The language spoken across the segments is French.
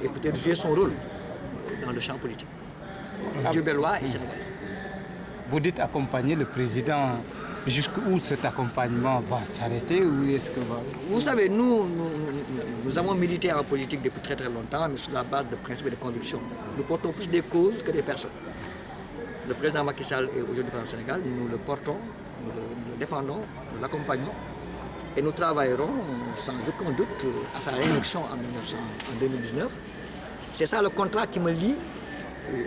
et peut-être jouer son rôle dans le champ politique. Diourbellois et Sénégal. Vous dites accompagner le président. Jusqu'où cet accompagnement va s'arrêter ou est-ce que va... Vous savez, nous avons milité en politique depuis très longtemps, mais sur la base de principes et de convictions. Nous portons plus des causes que des personnes. Le président Macky Sall est aujourd'hui président du Sénégal, nous le portons, nous le défendons, nous l'accompagnons et nous travaillerons sans aucun doute à sa réélection en 2019. C'est ça le contrat qui me lie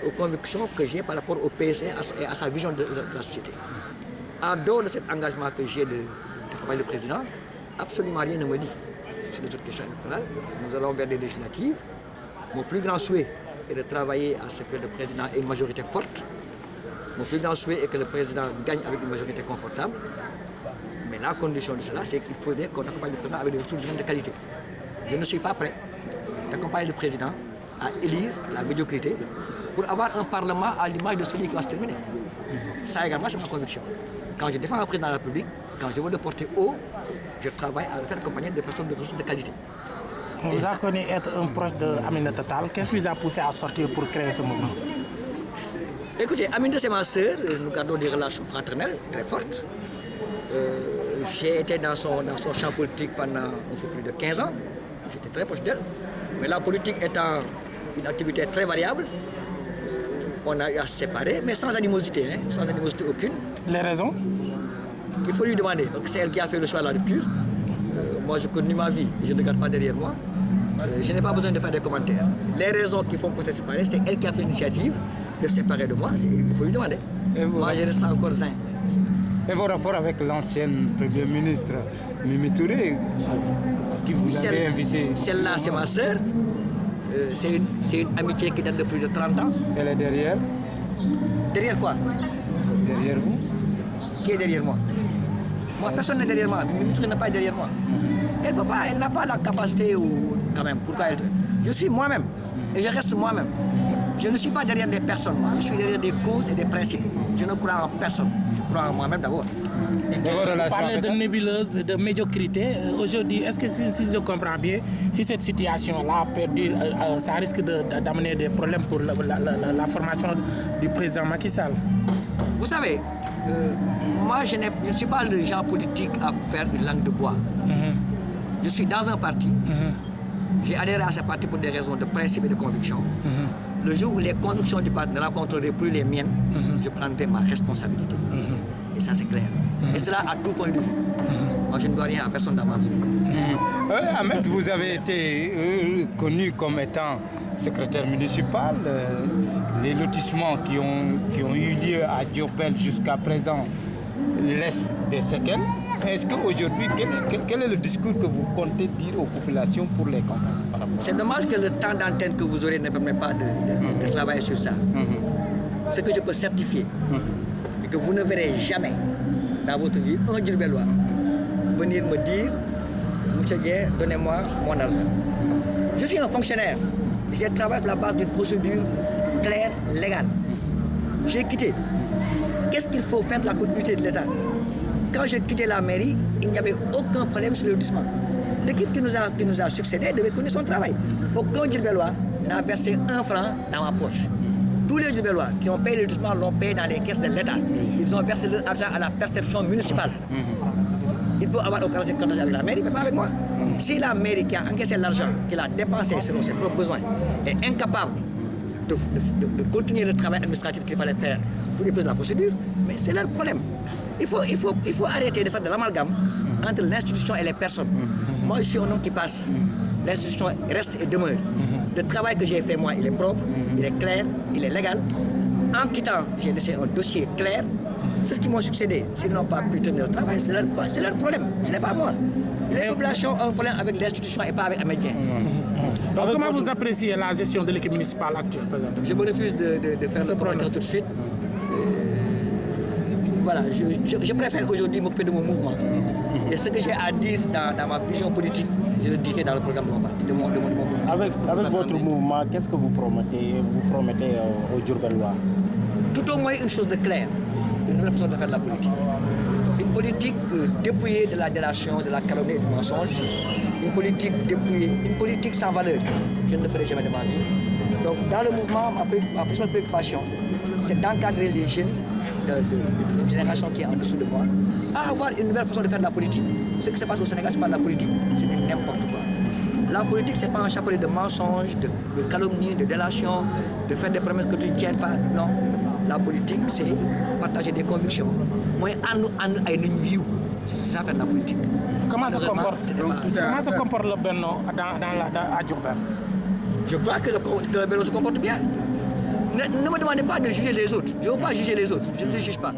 aux convictions que j'ai par rapport au PSE et à sa vision de la société. En dehors de cet engagement que j'ai d'accompagner le président, absolument rien ne me dit sur les autres questions électorales. Nous allons vers des législatives. Mon plus grand souhait est de travailler à ce que le président ait une majorité forte. Mon plus grand souhait est que le président gagne avec une majorité confortable. Mais la condition de cela, c'est qu'il faudrait qu'on accompagne le président avec des ressources humaines de qualité. Je ne suis pas prêt d'accompagner le président à élire la médiocrité pour avoir un parlement à l'image de celui qui va se terminer. Ça également, c'est ma conviction. Quand je défends un président de la République, quand je veux le porter haut, je travaille à le faire accompagner de personnes de ressources de qualité. On vous a connu être un proche d'Aminata Tall. Qu'est-ce qui vous a poussé à sortir pour créer ce mouvement? Écoutez, Aminata, c'est ma sœur. Nous gardons des relations fraternelles très fortes. J'ai été dans son champ politique pendant un peu plus de 15 ans. J'étais très proche d'elle. Mais la politique étant une activité très variable, on a eu à se séparer, mais sans animosité, sans animosité aucune. Les raisons? Il faut lui demander, parce que c'est elle qui a fait le choix de la rupture. Moi, je continue ma vie, je ne regarde pas derrière moi. Je n'ai pas besoin de faire des commentaires. Les raisons qui font qu'on s'est séparés, c'est elle qui a pris l'initiative de se séparer de moi. Il faut lui demander. Moi, je reste encore zen. Et vos rapports avec l'ancienne Premier ministre Mimi Touré, qui vous avez invité? Celle-là, c'est ma sœur. C'est une amitié qui date de plus de 30 ans. Elle est derrière? Derrière quoi? Derrière vous? Qui est derrière moi? Moi, personne n'est derrière moi. Mimi Touré n'est pas derrière moi. Elle n'a pas la capacité, quand même. Pourquoi elle... Je suis moi-même. Et je reste moi-même. Je ne suis pas derrière des personnes, moi. Je suis derrière des causes et des principes. Je ne crois en personne. Je crois en moi-même d'abord. Vous parlez de nébuleuse, de médiocrité. Aujourd'hui, est-ce que si je comprends bien, si cette situation-là perdure, ça risque d'amener des problèmes pour la formation du président Macky Sall? Vous savez, moi je ne suis pas le genre politique à faire une langue de bois. Je suis dans un parti. J'ai adhéré à ce parti pour des raisons de principe et de conviction. Le jour où les convictions du parti ne rencontreraient plus les miennes, je prendrai ma responsabilité. Et ça, c'est clair. Et cela à tout point de vue. Moi, je ne dois rien à personne dans ma vie. Ahmed, vous avez été connu comme étant secrétaire municipal. Les lotissements qui ont eu lieu à Diourbel jusqu'à présent laissent des séquelles. Est-ce qu'aujourd'hui, quel est le discours que vous comptez dire aux populations pour les campagnes? C'est dommage que le temps d'antenne que vous aurez ne permet pas de travailler sur ça. Ce que je peux certifier, c'est que vous ne verrez jamais dans votre vie un Diourbellois venir me dire « Monsieur Dieng, donnez-moi mon argent ». Je suis un fonctionnaire. Je travaille sur la base d'une procédure claire, légale. J'ai quitté. Qu'est-ce qu'il faut faire de la continuité de l'État? Quand j'ai quitté la mairie, il n'y avait aucun problème sur le lotissement. L'équipe qui nous a succédé devait connaître son travail. Aucun Diourbellois n'a versé un franc dans ma poche. Tous les Diourbellois qui ont payé le lotissement l'ont payé dans les caisses de l'État. Ils ont versé leur argent à la perception municipale. Il peut avoir aucun contact avec la mairie, mais pas avec moi. Si la mairie qui a encaissé l'argent, qui l'a dépensé selon ses propres besoins, est incapable de continuer le travail administratif qu'il fallait faire pour les prises de la procédure, mais c'est leur problème. Il faut arrêter de faire de l'amalgame entre l'institution et les personnes. Moi, je suis un homme qui passe. L'institution reste et demeure. Le travail que j'ai fait, moi, il est propre, il est clair, il est légal. En quittant, j'ai laissé un dossier clair. C'est ce qui m'ont succédé. S'ils n'ont pas pu terminer le travail, c'est leur problème. Ce n'est pas moi. Les populations ont un problème avec l'institution et pas avec Ahmed Dieng. Donc, comment vous appréciez la gestion de l'équipe municipale actuelle? Je me refuse de faire ce commentaire tout de suite. Voilà, je préfère aujourd'hui m'occuper de mon mouvement. Et ce que j'ai à dire dans ma vision politique, je le dirai dans le programme de mon parti, de mon mouvement. Avec votre mouvement, qu'est-ce que vous promettez aux Diourbellois? Tout au moins une chose de claire, une nouvelle façon de faire de la politique. Une politique dépouillée de la délation, de la calomnie et du mensonge, une politique dépouillée, une politique sans valeur, je ne le ferai jamais de ma vie. Donc dans le mouvement, ma principale préoccupation, c'est d'encadrer les jeunes de génération qui est en dessous de moi à avoir une nouvelle façon de faire de la politique. Ce qui se passe au Sénégal, ce n'est pas de la politique, c'est n'importe quoi. La politique, ce n'est pas un chapelet de mensonges, de calomnies, de délations, de faire des promesses que tu ne tiens pas. Non. La politique, c'est partager des convictions. Moi, c'est ça faire de la politique. Comment se comporte le Benno à Diourbel? Je crois que le Benno se comporte bien. Ne me demandez pas de juger les autres. Je ne veux pas juger les autres. Je ne les juge pas.